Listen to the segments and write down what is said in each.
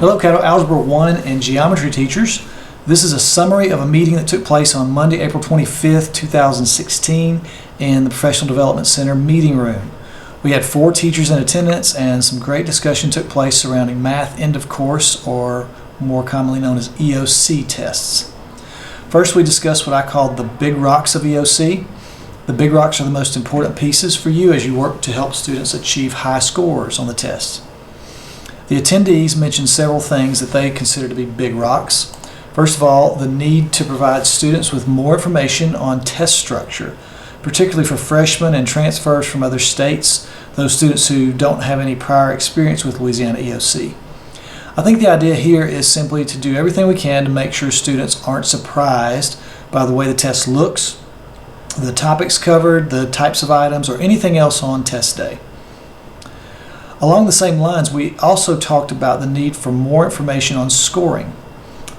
Hello, Caddo Algebra 1 and Geometry teachers. This is a summary of a meeting that took place on Monday, April 25th, 2016 in the Professional Development Center meeting room. We had 4 teachers in attendance and some great discussion took place surrounding math end of course, or more commonly known as EOC tests. First, we discussed what I called the big rocks of EOC. The big rocks are the most important pieces for you as you work to help students achieve high scores on the test. The attendees mentioned several things that they consider to be big rocks. First of all, the need to provide students with more information on test structure, particularly for freshmen and transfers from other states, those students who don't have any prior experience with Louisiana EOC. I think the idea here is simply to do everything we can to make sure students aren't surprised by the way the test looks, the topics covered, the types of items, or anything else on test day. Along the same lines, we also talked about the need for more information on scoring,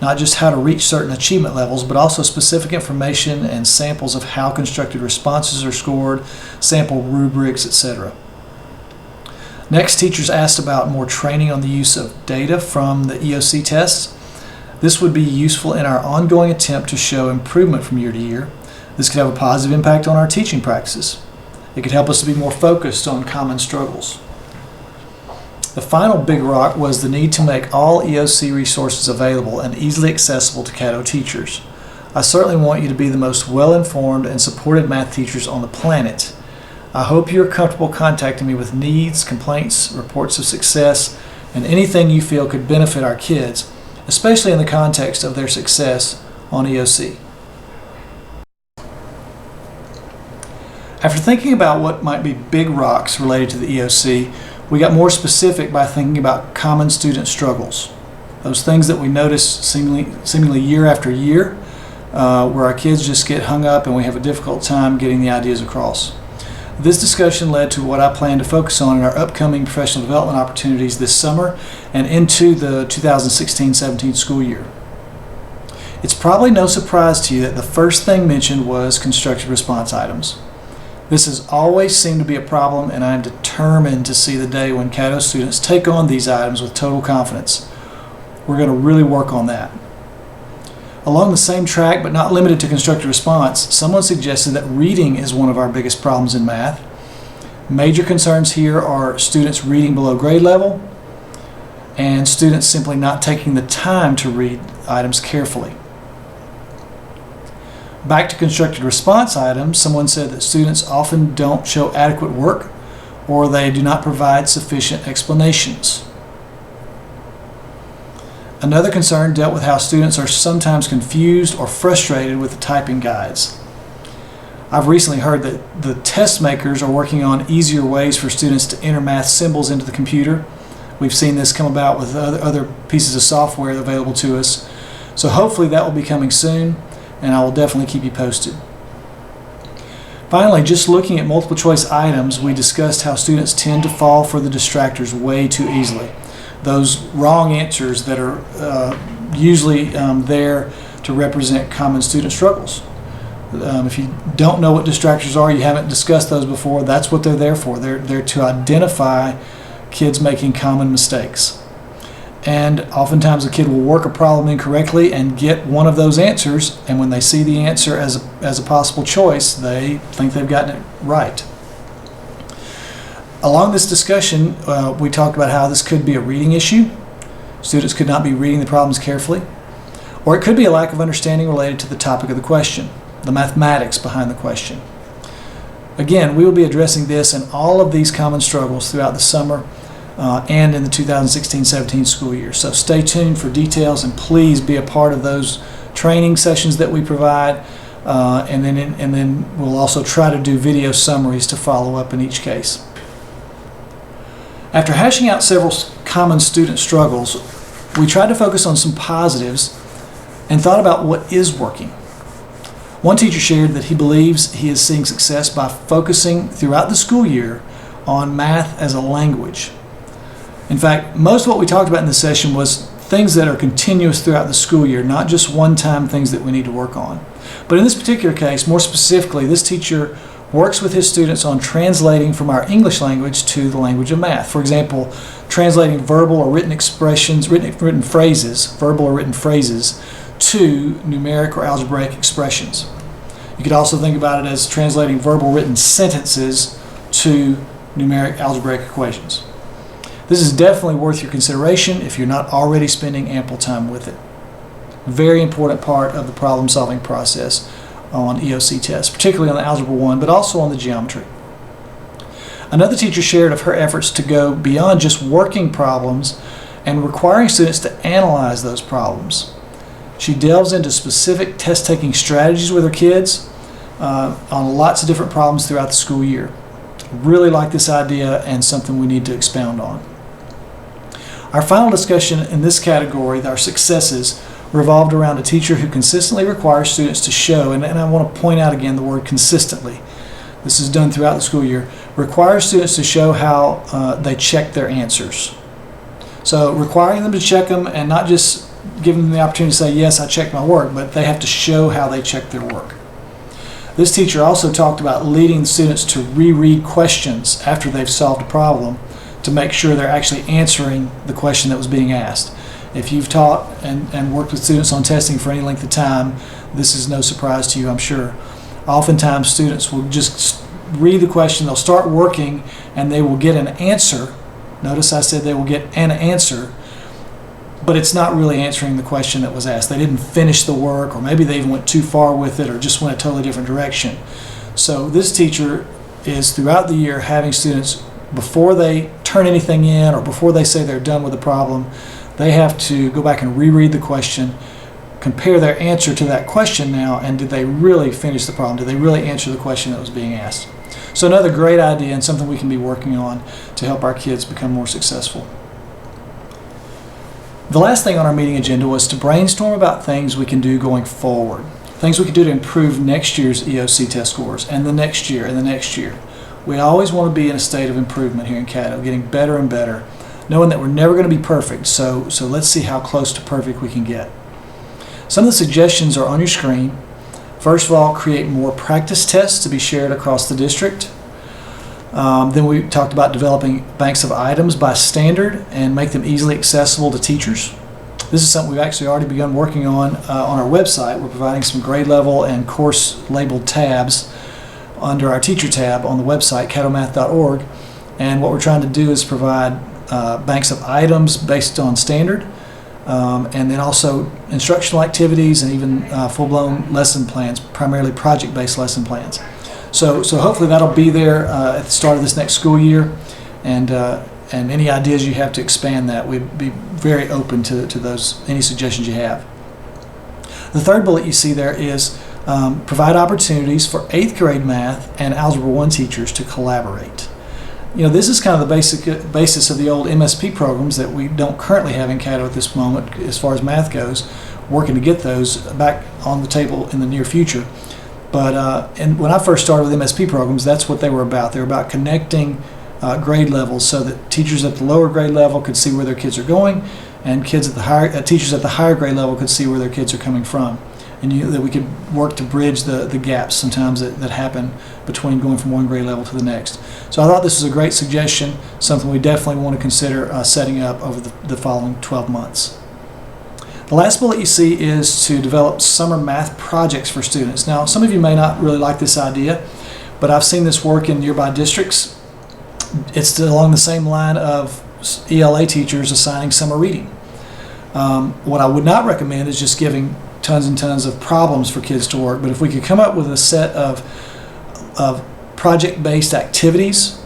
not just how to reach certain achievement levels, but also specific information and samples of how constructed responses are scored, sample rubrics, etc. Next, teachers asked about more training on the use of data from the EOC tests. This would be useful in our ongoing attempt to show improvement from year to year. This could have a positive impact on our teaching practices. It could help us to be more focused on common struggles. The final big rock was the need to make all EOC resources available and easily accessible to Caddo teachers. I certainly want you to be the most well-informed and supported math teachers on the planet. I hope you're comfortable contacting me with needs, complaints, reports of success, and anything you feel could benefit our kids, especially in the context of their success on EOC. After thinking about what might be big rocks related to the EOC, we got more specific by thinking about common student struggles. Those things that we notice seemingly year after year, where our kids just get hung up and we have a difficult time getting the ideas across. This discussion led to what I plan to focus on in our upcoming professional development opportunities this summer and into the 2016-17 school year. It's probably no surprise to you that the first thing mentioned was constructed response items. This has always seemed to be a problem, and I am determined to see the day when Caddo students take on these items with total confidence. We're going to really work on that. Along the same track, but not limited to constructed response, someone suggested that reading is one of our biggest problems in math. Major concerns here are students reading below grade level and students simply not taking the time to read items carefully. Back to constructed response items, someone said that students often don't show adequate work or they do not provide sufficient explanations. Another concern dealt with how students are sometimes confused or frustrated with the typing guides. I've recently heard that the test makers are working on easier ways for students to enter math symbols into the computer. We've seen this come about with other pieces of software available to us. So hopefully that will be coming soon, and I will definitely keep you posted. Finally, just looking at multiple choice items, we discussed how students tend to fall for the distractors way too easily. Those wrong answers that are usually there to represent common student struggles. If you don't know what distractors are, you haven't discussed those before, that's what they're there for. They're to identify kids making common mistakes. And oftentimes a kid will work a problem incorrectly and get one of those answers, and when they see the answer as a possible choice, they think they've gotten it right. Along this discussion, we talked about how this could be a reading issue. Students could not be reading the problems carefully. Or it could be a lack of understanding related to the topic of the question, the mathematics behind the question. Again, we will be addressing this and all of these common struggles throughout the summer and in the 2016-17 school year. So stay tuned for details and please be a part of those training sessions that we provide, and then we'll also try to do video summaries to follow up in each case. After hashing out several common student struggles, we tried to focus on some positives and thought about what is working. One teacher shared that he believes he is seeing success by focusing throughout the school year on math as a language. In fact, most of what we talked about in this session was things that are continuous throughout the school year, not just one-time things that we need to work on. But in this particular case, more specifically, this teacher works with his students on translating from our English language to the language of math. For example, translating verbal or written expressions, written phrases, verbal or written phrases, to numeric or algebraic expressions. You could also think about it as translating verbal written sentences to numeric algebraic equations. This is definitely worth your consideration if you're not already spending ample time with it. Very important part of the problem-solving process on EOC tests, particularly on the Algebra 1, but also on the geometry. Another teacher shared of her efforts to go beyond just working problems and requiring students to analyze those problems. She delves into specific test-taking strategies with her kids on lots of different problems throughout the school year. Really like this idea and something we need to expound on. Our final discussion in this category, our successes, revolved around a teacher who consistently requires students to show, and I want to point out again the word consistently. This is done throughout the school year. Requires students to show how they check their answers. So requiring them to check them and not just giving them the opportunity to say, yes, I checked my work, but they have to show how they check their work. This teacher also talked about leading students to reread questions after they've solved a problem to make sure they're actually answering the question that was being asked. If you've taught and worked with students on testing for any length of time, this is no surprise to you, I'm sure. Oftentimes students will just read the question, they'll start working, and they will get an answer. Notice I said they will get an answer, but it's not really answering the question that was asked. They didn't finish the work, or maybe they even went too far with it, or just went a totally different direction. So this teacher is throughout the year having students, before they turn anything in or before they say they're done with the problem, they have to go back and reread the question, compare their answer to that question now, and did they really finish the problem? Did they really answer the question that was being asked? So another great idea and something we can be working on to help our kids become more successful. The last thing on our meeting agenda was to brainstorm about things we can do going forward. Things we can do to improve next year's EOC test scores and the next year and the next year. We always want to be in a state of improvement here in Caddo, getting better and better, knowing that we're never going to be perfect, so let's see how close to perfect we can get. Some of the suggestions are on your screen. First of all, create more practice tests to be shared across the district. Then we talked about developing banks of items by standard and make them easily accessible to teachers. This is something we've actually already begun working on our website. We're providing some grade level and course labeled tabs under our teacher tab on the website, caddomath.org. And what we're trying to do is provide banks of items based on standard, and then also instructional activities and even full-blown lesson plans, primarily project-based lesson plans. So hopefully that'll be there at the start of this next school year, and any ideas you have to expand that, we'd be very open to those, any suggestions you have. The third bullet you see there is provide opportunities for 8th grade math and Algebra 1 teachers to collaborate. You know, this is kind of the basis of the old MSP programs that we don't currently have in Caddo at this moment as far as math goes, working to get those back on the table in the near future. But and when I first started with MSP programs, that's what they were about. They were about connecting grade levels so that teachers at the lower grade level could see where their kids are going, and kids at the teachers at the higher grade level could see where their kids are coming from. And that we could work to bridge the gaps sometimes that happen between going from one grade level to the next. So I thought this was a great suggestion, something we definitely want to consider setting up over the following 12 months. The last bullet you see is to develop summer math projects for students. Now, some of you may not really like this idea, but I've seen this work in nearby districts. It's along the same line of ELA teachers assigning summer reading. What I would not recommend is just giving tons and tons of problems for kids to work, but if we could come up with a set of project-based activities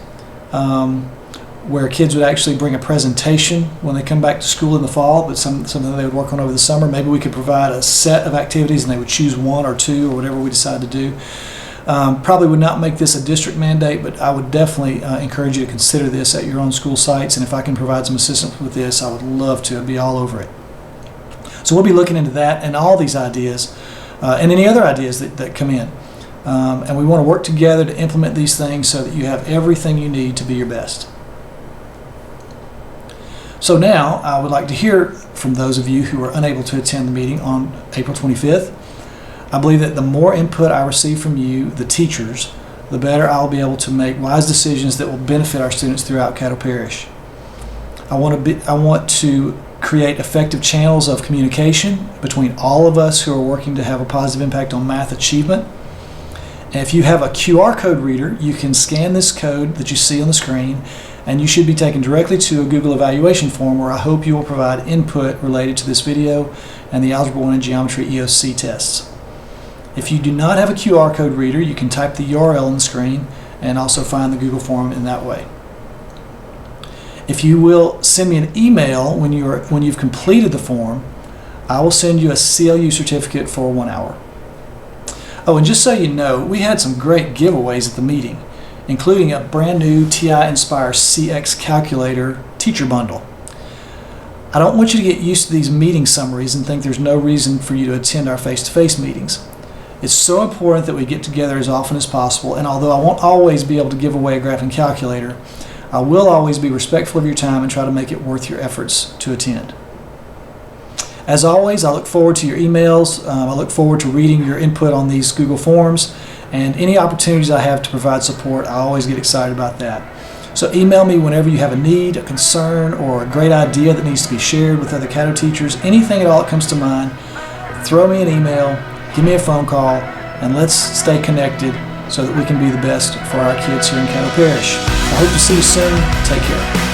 where kids would actually bring a presentation when they come back to school in the fall, but something they would work on over the summer. Maybe we could provide a set of activities and they would choose one or two or whatever we decide to do. Probably would not make this a district mandate, but I would definitely encourage you to consider this at your own school sites, and if I can provide some assistance with this, I would love to. I'd be all over it. So we'll be looking into that and all these ideas and any other ideas that come in. And we want to work together to implement these things so that you have everything you need to be your best. So now I would like to hear from those of you who are unable to attend the meeting on April 25th. I believe that the more input I receive from you, the teachers, the better I'll be able to make wise decisions that will benefit our students throughout Caddo Parish. I want to create effective channels of communication between all of us who are working to have a positive impact on math achievement. And if you have a QR code reader, you can scan this code that you see on the screen, and you should be taken directly to a Google evaluation form where I hope you will provide input related to this video and the Algebra 1 and Geometry EOC tests. If you do not have a QR code reader, you can type the URL on the screen and also find the Google form in that way. If you will send me an email when you've completed the form, I will send you a CLU certificate for 1 hour. Oh, and just so you know, we had some great giveaways at the meeting, including a brand new TI Inspire CX calculator teacher bundle. I don't want you to get used to these meeting summaries and think there's no reason for you to attend our face-to-face meetings. It's so important that we get together as often as possible, and although I won't always be able to give away a graphing calculator, I will always be respectful of your time and try to make it worth your efforts to attend. As always, I look forward to your emails. I look forward to reading your input on these Google Forms, and any opportunities I have to provide support, I always get excited about that. So email me whenever you have a need, a concern, or a great idea that needs to be shared with other Caddo teachers. Anything at all that comes to mind, throw me an email, give me a phone call, and let's stay connected so that we can be the best for our kids here in Caddo Parish. I hope to see you soon. Take care.